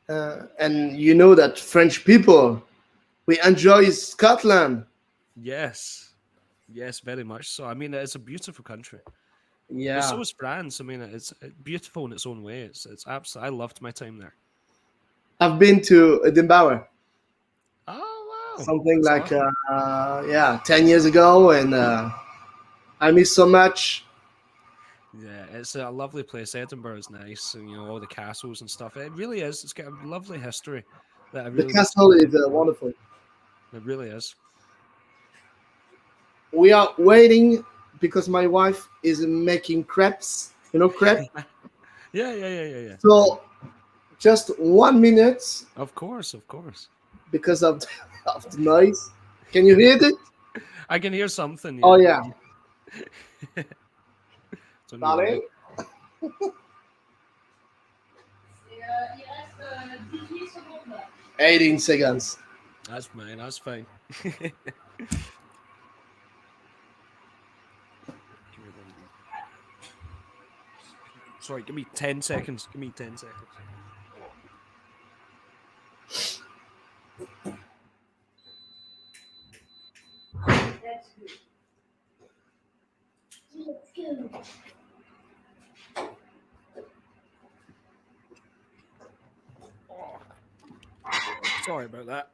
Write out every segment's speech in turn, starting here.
And you know that French people, we enjoy Scotland. Yes, yes, very much so. I mean, it's a beautiful country, but so Yeah, is France. I mean, it's beautiful in its own way. It's absolutely. I loved my time there. I've been to Edinburgh, Oh wow, something that's like awesome. 10 years ago, and I miss so much. Yeah, it's a lovely place. Edinburgh is nice, and all the castles and stuff. It really is. It's got a lovely history that I The really need to castle go and is explore. wonderful. It really is. We are waiting because my wife is making crepes. You know crepe. Yeah, yeah, yeah, yeah, yeah. So just 1 minute Of course, of course. because of of the noise. Can you hear it? I can hear something. Oh Yeah. yeah, It's on your way. darling. 18 seconds. That's fine. That's fine. Give me one. Sorry, give me 10 seconds. Give me 10 seconds. Oh, sorry about that.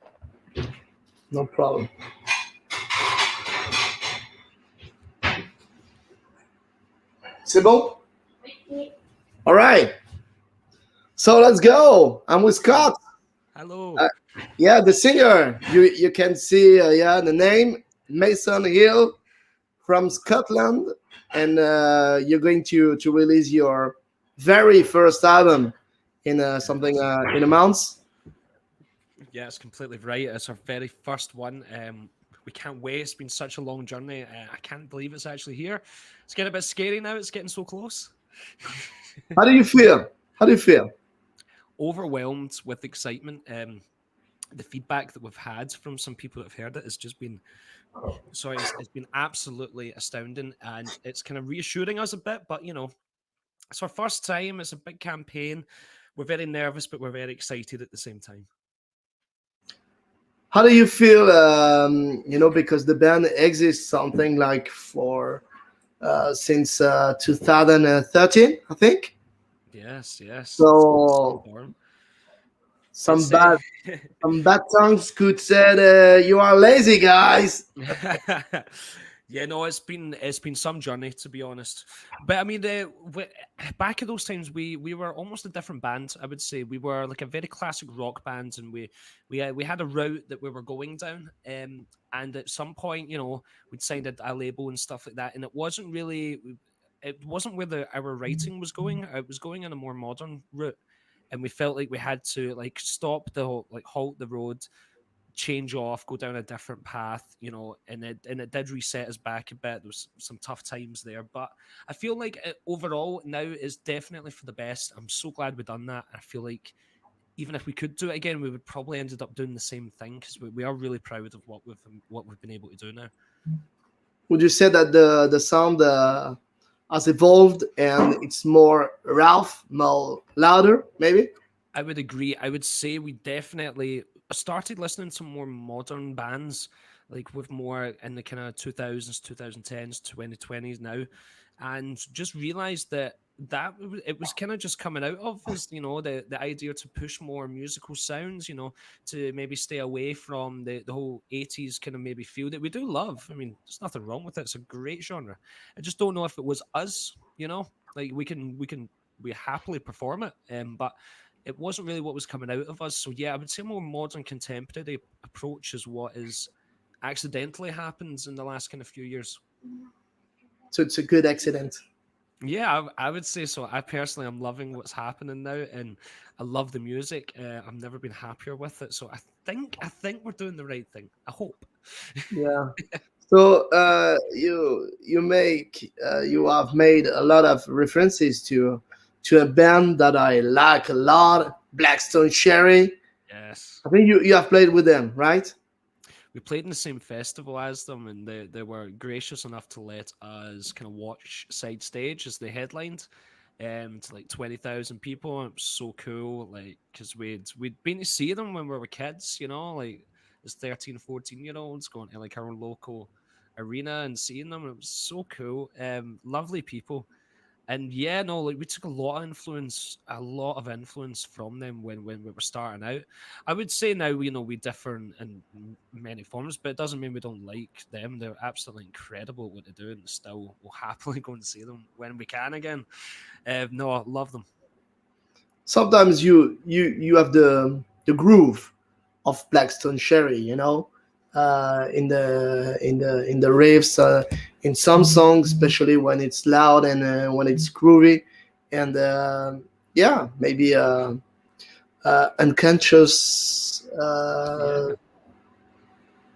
No problem. C'est bon? All right. So let's go. I'm with Hello. Scott. Hello. Uh, yeah, the singer. You can see the name Mason Hill from Scotland, and you're going to release your very first album in something Yes. in a month. Yeah, it's completely right. It's our very first one. We can't wait. It's been such a long journey. I can't believe it's actually here. It's getting a bit scary now. It's getting so close. How do you feel? How do you feel? Overwhelmed with excitement. The feedback that we've had from some people that have heard it has just been sorry, it's been absolutely astounding, and it's kind of reassuring us a bit. But it's our first time. It's a big campaign. We're very nervous, but we're very excited at the same time. How do you feel? Because the band exists something like for since 2013, I think. Yes, yes. Since So born. some It's bad some bad tongues could say you are lazy, guys. yeah, no, it's been some journey to be honest. But I mean, back at those times, we were almost a different band. I would say we were like a very classic rock band, and we had a route that we were going down. And at some point, we'd signed a label and stuff like that, and it wasn't really. It wasn't where our writing was going. It was going in a more modern route, and we felt like we had to like stop like halt the road, change off, go down a different path, and it did reset us back a bit. There was some tough times there, but I feel like overall now is definitely for the best. I'm so glad we done that. I feel like even if we could do it again, we would probably ended up doing the same thing because we are really proud of what we've been able to do now. Would you say that the sound has evolved and it's more rough, more louder, maybe? I would agree. I would say we definitely started listening to more modern bands, like with more in the kind of 2000s, 2010s, 2020s now, and just realized that it was kind of just coming out of is the idea to push more musical sounds, to maybe stay away from the whole 80s kind of maybe feel that we do love. I mean, there's nothing wrong with it. It's a great genre. I just don't know if it was us, like we happily perform it, but it wasn't really what was coming out of us. So yeah, I would say a more modern contemporary approach is what is accidentally happens in the last kind of few years. So it's a good accident. Yeah, I would say so. I personally am loving what's happening now, and I love the music. I've never been happier with it. So I think we're doing the right thing. I hope. Yeah. So you have made a lot of references to a band that I like a lot, Blackstone Cherry. Yes. I think you have played with them, right? We played in the same festival as them, and they were gracious enough to let us kind of watch side stage as they headlined. to like 20,000 people. It was so cool, like because we'd been to see them when we were kids, you know, like as 13, 14 year olds going to like our local arena and seeing them. It was so cool. Lovely people. And yeah, no, like we took a lot of influence from them when we were starting out. I would say now, you know, we differ in many forms, but it doesn't mean we don't like them. They're absolutely incredible at what they do, and still will happily go and see them when we can again. No, I love them. Sometimes you have the groove of Blackstone Cherry, you know, in the riffs, in some songs, especially when it's loud and when it's groovy, and yeah, maybe unconscious. Yeah.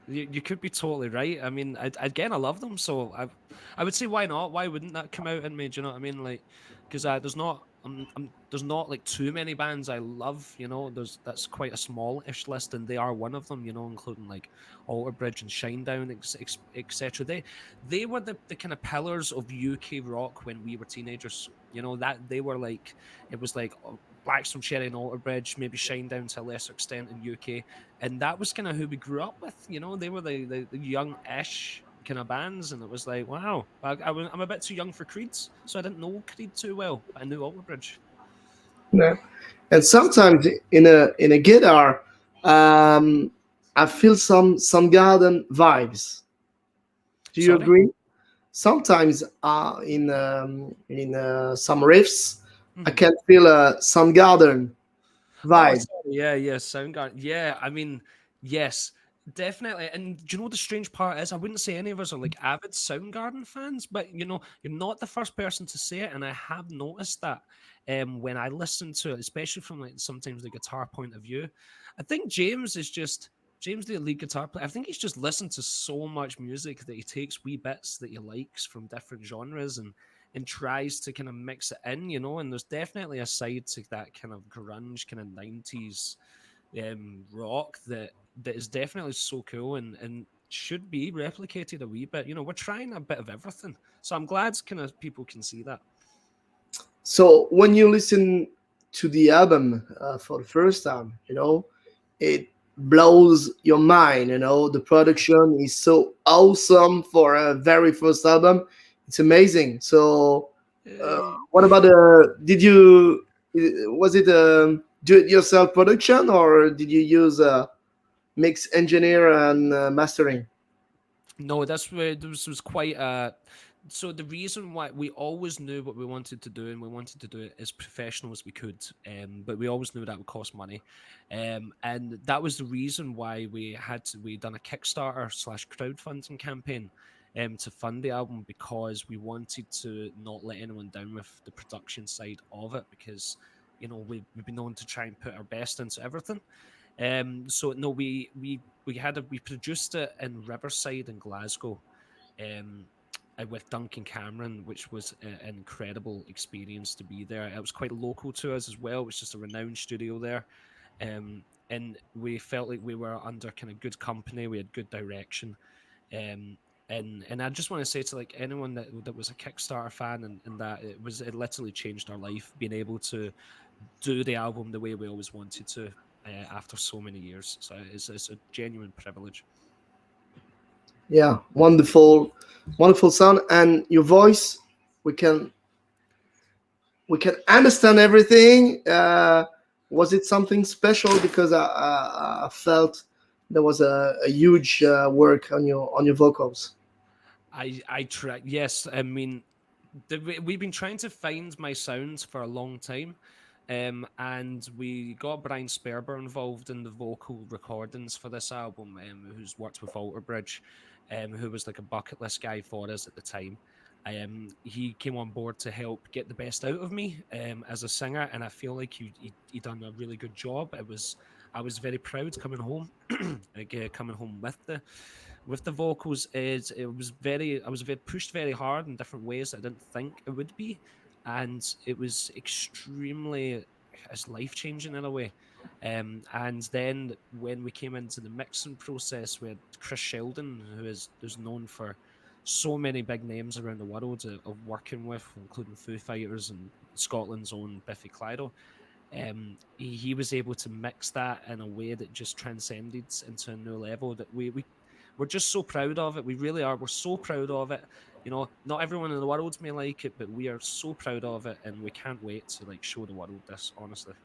You could be totally right. I mean, again, I love them, so I would say why not? Why wouldn't that come out in me? Do you know what I mean? Like, because there's not like too many bands I love. You know, that's quite a small-ish list, and they are one of them. You know, including like Alter Bridge and Shinedown, etc. They were the kind of pillars of UK rock when we were teenagers. You know that they were like it was like Blackstone Cherry and Alter Bridge, maybe Shinedown to a lesser extent in UK, and that was kind of who we grew up with. You know, they were the young-ish kind of bands, and it was like, wow. I'm a bit too young for Creeds, so I didn't know Creed too well, but I knew Alter Bridge. Yeah. And sometimes in a guitar, um, I feel some garden vibes. Do you Sorry. agree? Sometimes in some riffs, I Hmm. can feel some garden Oh, vibe. sorry. Yeah, yeah, Soundgarden. Yeah, I mean, yes, definitely. And do you know what the strange part is? I wouldn't say any of us are like avid Soundgarden fans, but you know, you're not the first person to say it, and I have noticed that when I listen to it, especially from like sometimes the guitar point of view. I think James, the lead guitar player. I think he's just listened to so much music that he takes wee bits that he likes from different genres and tries to kind of mix it in, you know. And there's definitely a side to that kind of grunge, kind of 90s rock that is definitely so cool and should be replicated a wee bit. You know, we're trying a bit of everything, so I'm glad kind of people can see that. So when you listen to the album for the first time, it blows your mind. The production is so awesome for a very first album. It's amazing. So, Yay. what about did you was it a do-it-yourself production or did you use a mix engineer and mastering? No, that's where this was quite so the reason why we always knew what we wanted to do and we wanted to do it as professional as we could, but we always knew that would cost money, and that was the reason why we done a Kickstarter slash crowdfunding campaign, to fund the album because we wanted to not let anyone down with the production side of it because you know we've been known to try and put our best into everything. So no, we produced it in Riverside in Glasgow, um, with Duncan Cameron, which was an incredible experience to be there. It was quite local to us as well. It was just a renowned studio there, and we felt like we were under kind of good company. We had good direction, um, and I just want to say to like anyone that was a Kickstarter fan and that it literally changed our life being able to do the album the way we always wanted to after so many years. So it's a genuine privilege. Yeah, wonderful, wonderful sound, and your voice. We can we can understand everything. Was it something special? Because I felt there was a huge work on your vocals. I try. Yes, I mean we've been trying to find my sounds for a long time. And we got Brian Sperber involved in the vocal recordings for this album, who's worked with Alter Bridge, who was like a bucket list guy for us at the time. He came on board to help get the best out of me as a singer, and I feel like he done a really good job. I was very proud coming home, like, coming home with the vocals. Is it was very I was very pushed very hard in different ways I didn't think it would be, and it was extremely it's life changing in a way. And then when we came into the mixing process, we had Chris Sheldon, who's known for so many big names around the world of working with, including Foo Fighters and Scotland's own Biffy Clyro. He was able to mix that in a way that just transcended into a new level that we're just so proud of it. We really are. We're so proud of it. You know, not everyone in the world may like it, but we are so proud of it, and we can't wait to like show the world this. Honestly,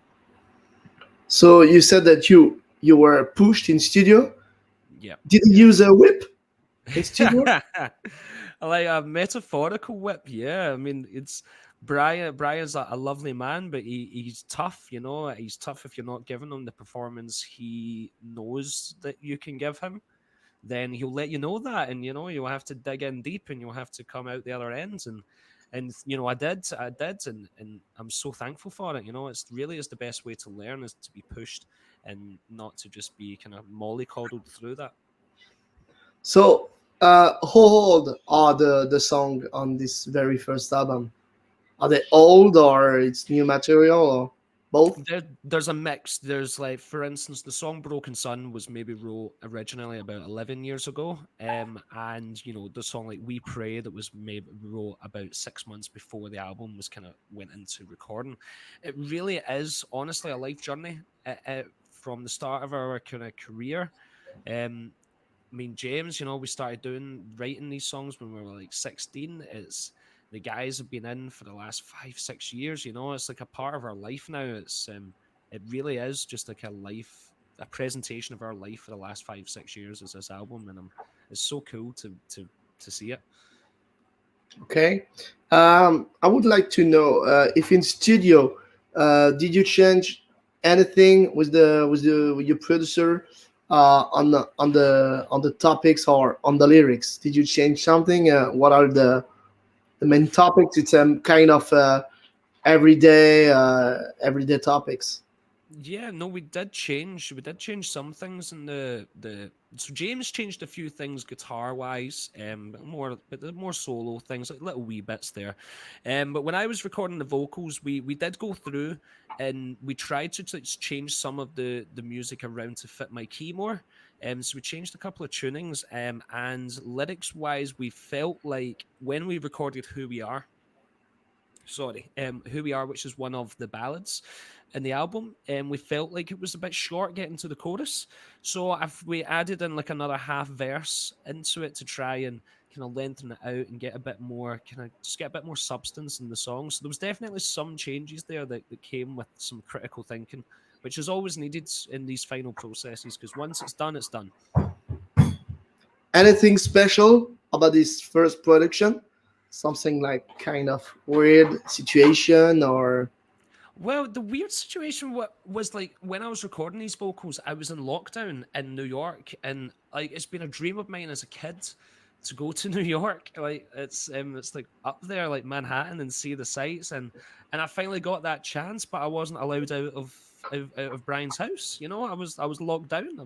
So you said that you were pushed in studio. yeah, Did you yeah. use a whip in studio? Like a metaphorical whip, yeah. I mean, it's Brian. Brian's a lovely man, but he's tough. You know, he's tough if you're not giving him the performance he knows that you can give him. Then he'll let you know that, and you know you'll have to dig in deep, and you'll have to come out the other ends. And you know I did, and I'm so thankful for it. You know, it's really is the best way to learn is to be pushed and not to just be kind of mollycoddled through that. So, how old are the song on this very first album? Are they old or it's new material or both? There's a mix. There's like, for instance, the song "Broken Sun" was maybe wrote originally about 11 years ago, and you know the song like "We Pray" that was maybe wrote about 6 months before the album was kind of went into recording. It really is honestly a life journey from the start of our kind of career. Um, I mean, James, you know, we started doing writing these songs when we were like 16. It's the guys have been in for the last 5, 6 years. You know, it's like a part of our life now. It really is just like a presentation of our life for the last 5, 6 years is this album, and it's so cool to see it. Okay. I would like to know if in studio, did you change anything with your producer on the topics or on the lyrics? Did you change something? What are the main topics? It's kind of everyday topics. Yeah, no, we did change. We did change some things in the. So James changed a few things guitar wise, but the more solo things, like little wee bits there. But when I was recording the vocals, we did go through and we tried to change some of the music around to fit my key more. So we changed a couple of tunings. And lyrics wise, we felt like when we recorded "Who We Are," "Who We Are," which is one of the ballads in the album, and we felt like it was a bit short getting to the chorus. So if we added in like another half verse into it to try and kind of lengthen it out and get a bit more kind of just get a bit more substance in the song. So there was definitely some changes there that came with some critical thinking, which is always needed in these final processes because once it's done, it's done. Anything special about this first production? Something like kind of weird situation or Well, the weird situation was like when I was recording these vocals, I was in lockdown in New York, and like it's been a dream of mine as a kid to go to New York. Like it's like up there, like Manhattan, and see the sights, and I finally got that chance, but I wasn't allowed out of Brian's house. You know, I was locked down.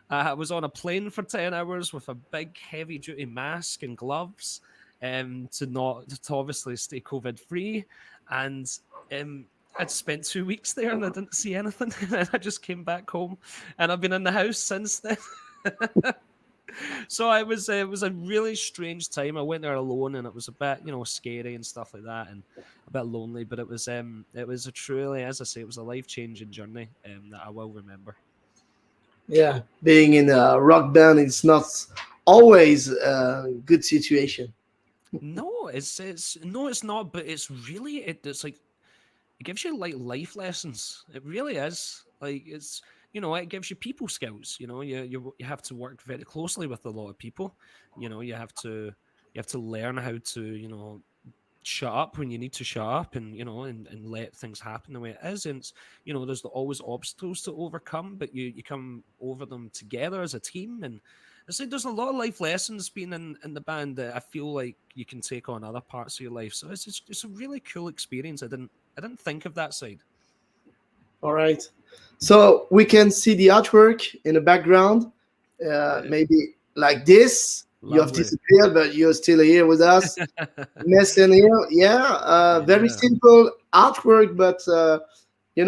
I was on a plane for 10 hours with a big heavy duty mask and gloves, to obviously stay COVID free, and um I'd spent 2 weeks there and I didn't see anything. And I just came back home, and I've been in the house since then. So it was a really strange time. I went there alone, and it was a bit scary and stuff like that, and a bit lonely. But it was a truly, as I say, it was a life changing journey that I will remember. yeah, being in a rock band is not always a good situation. No, it's no, it's not. But it's really it's like it gives you like life lessons. It really is. Like it gives you people skills. You have to work very closely with a lot of people. You have to learn how to shut up when you need to shut up, and and let things happen the way it is. And there's always obstacles to overcome, but you come over them together as a team. And I said there's a lot of life lessons being in the band that I feel like you can take on other parts of your life. So it's a really cool experience. I didn't think of that side. All right. So we can see the artwork in the background. Uh, Maybe like this. You have Lovely. disappeared, but you're still here with us. Messing here. Yeah. Very Yeah. simple artwork, but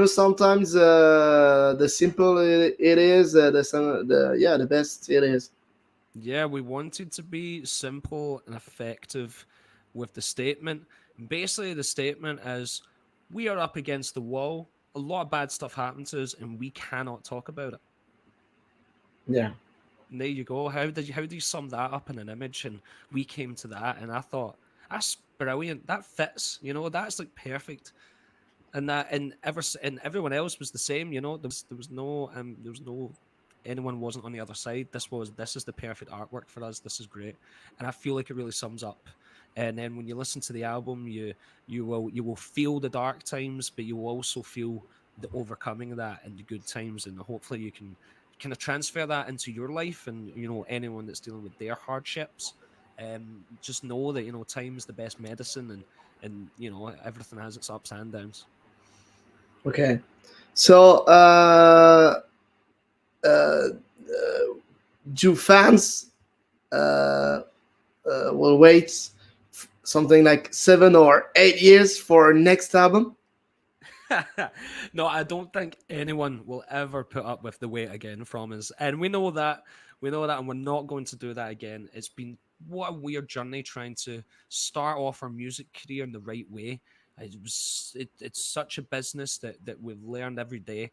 sometimes the simple it is, the best it is. Yeah, we wanted to be simple and effective with the statement. Basically, the statement is we are up against the wall. A lot of bad stuff happened to us, and we cannot talk about it. Yeah. And there you go. How do you sum that up in an image? And we came to that, and I thought that's brilliant. That fits. That's like perfect. And everyone else was the same. There was no anyone wasn't on the other side. This is the perfect artwork for us. This is great, and I feel like it really sums up. And then when you listen to the album, you will feel the dark times, but you will also feel the overcoming of that and the good times, and hopefully you can kind of transfer that into your life, and anyone that's dealing with their hardships. Just know that time is the best medicine, and everything has its ups and downs. Okay. So, uh, do fans uh, will wait something like 7 or 8 years for next album? No, I don't think anyone will ever put up with the wait again from us, and we know that. We know that, and we're not going to do that again. It's been what a weird journey trying to start off our music career in the right way. It's such a business that we've learned every day,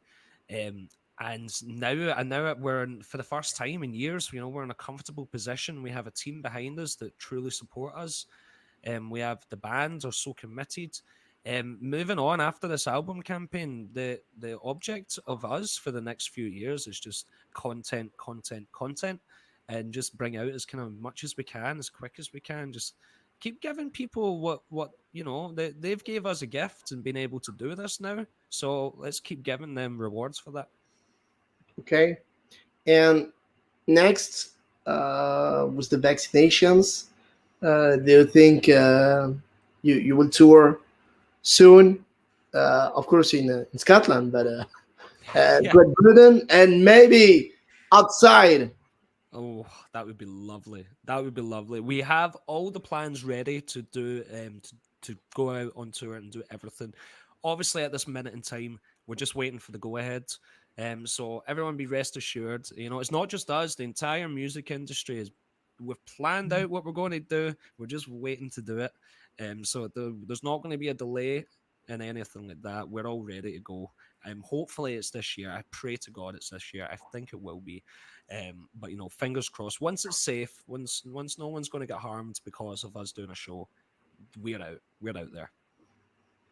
um, and now we're for the first time in years. We're in a comfortable position. We have a team behind us that truly support us. We have the bands are so committed. Moving on after this album campaign, the object of us for the next few years is just content, content, content, and just bring out as kind of much as we can, as quick as we can. Just keep giving people what they've gave us a gift and been able to do this now. So let's keep giving them rewards for that. Okay. And next, was the vaccinations. Do you think you will tour soon? Of course, in Scotland, but Yeah. Great Britain and maybe outside. Oh, that would be lovely. That would be lovely. We have all the plans ready to do to go out on tour and do everything. Obviously, at this minute in time, we're just waiting for the go ahead. So everyone be rest assured. It's not just us. The entire music industry is. We've planned out what we're going to do. We're just waiting to do it. So there's not going to be a delay in anything like that. We're all ready to go. Hopefully it's this year. I pray to God it's this year. I think it will be. But fingers crossed. Once it's safe, once no one's going to get harmed because of us doing a show, we're out. We're out there.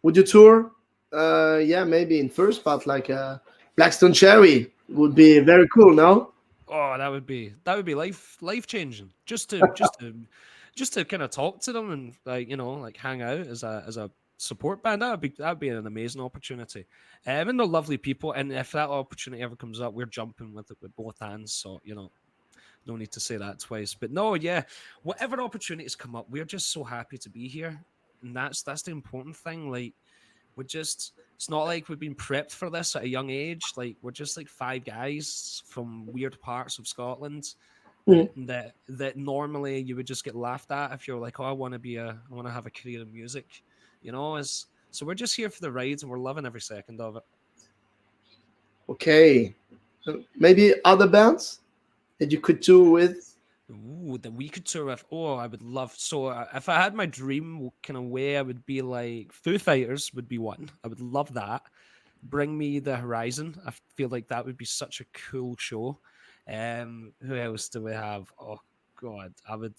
Would you tour? Yeah, maybe in first spot like Blackstone Cherry would be very cool. No. Oh, that would be life changing. Just to kind of talk to them and like hang out as a support band. That'd be an amazing opportunity. And they're lovely people. And if that opportunity ever comes up, we're jumping with it with both hands. So no need to say that twice. But no, yeah, whatever opportunities come up, we're just so happy to be here, and that's the important thing. Like it's not like we've been prepped for this at a young age. Like we're just like five guys from weird parts of Scotland Mm. that normally you would just get laughed at if you're like, oh, I want to have a career in music, as so we're just here for the rides and we're loving every second of it. Okay. Maybe other bands that you could tour with. Ooh, the we could tour with. Oh, I would love. So, if I had my dream kind of way, I would be like Foo Fighters would be one. I would love that. Bring Me the Horizon. I feel like that would be such a cool show. Who else do we have? Oh God, I would.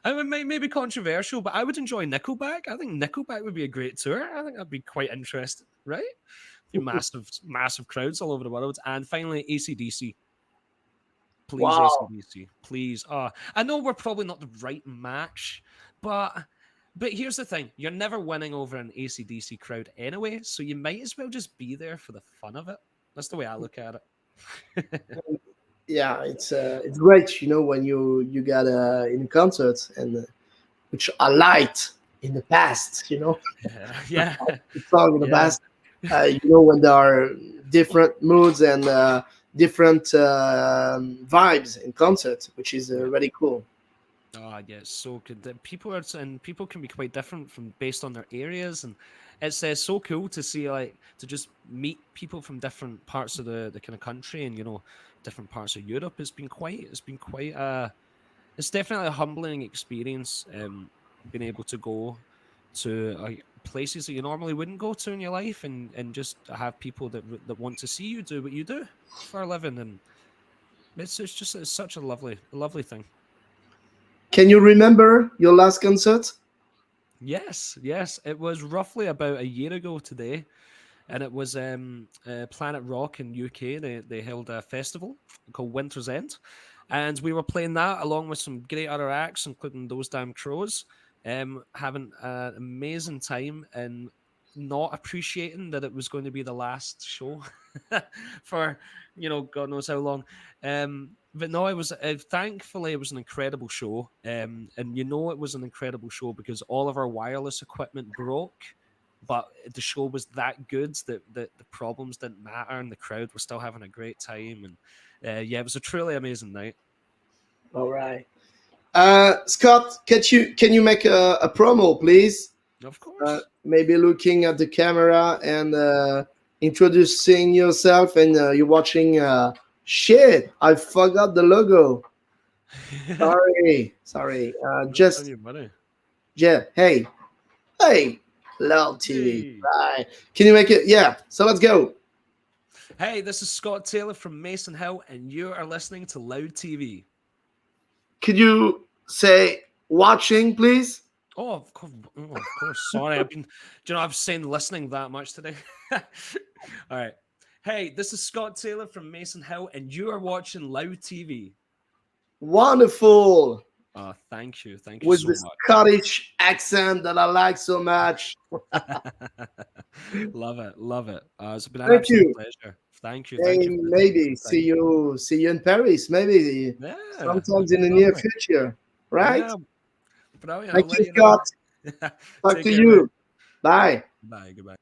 I mean, maybe controversial, but I would enjoy Nickelback. I think Nickelback would be a great tour. I think that'd be quite interesting, right? Be massive, massive crowds all over the world. And finally, ACDC. Please, Wow. ACDC. Please. I know we're probably not the right match, but here's the thing. You're never winning over an ACDC crowd anyway, so you might as well just be there for the fun of it. That's the way I look at it. Yeah, it's great. When you get in concerts and which are light in the past. Yeah. The song in the Yeah. past. When there are different moods and different vibes in concerts, which is Yeah. really cool. Oh, yeah, it's so good. People can be quite different from based on their areas, and it's so cool to see to just meet people from different parts of the kind of country and different parts of Europe. It's definitely a humbling experience. Being able to go to places that you normally wouldn't go to in your life, and just have people that want to see you do what you do for a living, and it's such a lovely thing. Can you remember your last concert? Yes, yes, it was roughly about a year ago today, and it was Planet Rock in UK. They held a festival called Winter's End, and we were playing that along with some great other acts, including Those Damn Crows. Having an amazing time and not appreciating that it was going to be the last show for God knows how long. But no, it was thankfully it was an incredible show. And it was an incredible show because all of our wireless equipment broke, but the show was that good that the problems didn't matter, and the crowd was still having a great time. And yeah, it was a truly amazing night. All right. Scott, can you make a promo, please? Of course. Maybe looking at the camera and introducing yourself, and you're watching. Shit, I forgot the logo. Sorry. No, on Just your money. yeah. Hey, Loud TV. Hey. Right. Can you make it? Yeah. So let's go. Hey, this is Scott Taylor from Mason Hill, and you are listening to Loud TV. Could you say watching, please? Of course. Sorry, I've saying listening that much today. All right. Hey, this is Scott Taylor from Mason Hill, and you are watching Loud TV. Wonderful. Thank you With so the much. Scottish accent that I like so much. Love it. It's been an Thank absolute you. pleasure. Thank you Hey, for the time. maybe see you in Paris. Maybe Yeah, that'd sometimes be in the near lovely. future. Right? Yeah, brilliant. I'll Thank let you, you know. Scott. Talk Take to care, mate. you. Bye. Bye. Goodbye.